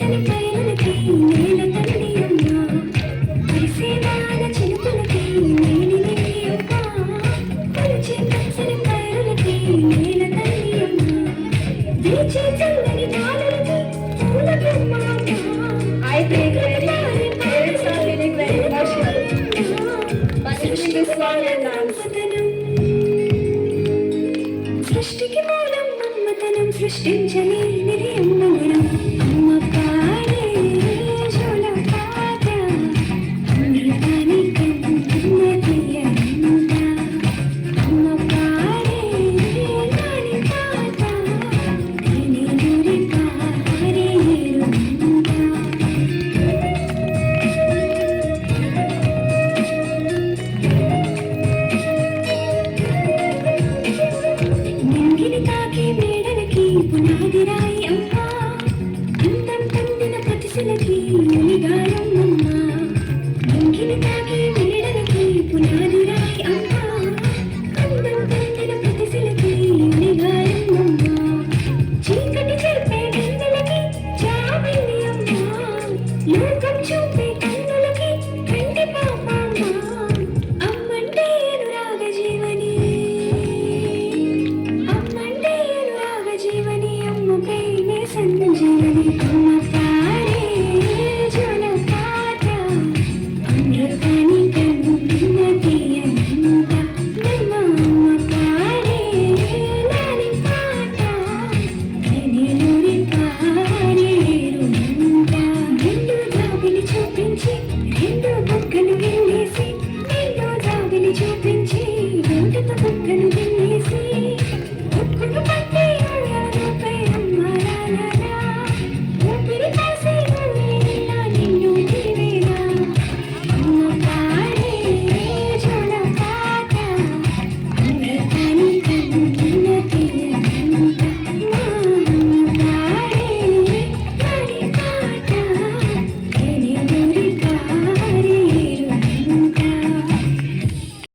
పచ్చని పైరులకి నేల తల్లి అమ్మ పరిసేవాన చిలుకలకి నేలిని అమ్మ పలిచే పచ్చని పైరులకి నేల తల్లి అమ్మ వీచే చల్లని గాలులకి పూల బ్రహ్మ I think lyrics are feeling very emotional. But singing this song and dance. సృష్టికి మూలం మమ్మతనం సృష్టించలేనిది అమ్మగుణం అమ్మ పాడే జోల పాట అమృతానికి అమ్మ తీయనంట అమ్మ పాడే నాని పాట తిని దూరి పారే ఏరుమంట నింగిని తాకే మేడలకి పునాది రాయి అమ్మ అందం పొందిన ప్రతిశలకి మునిగాయి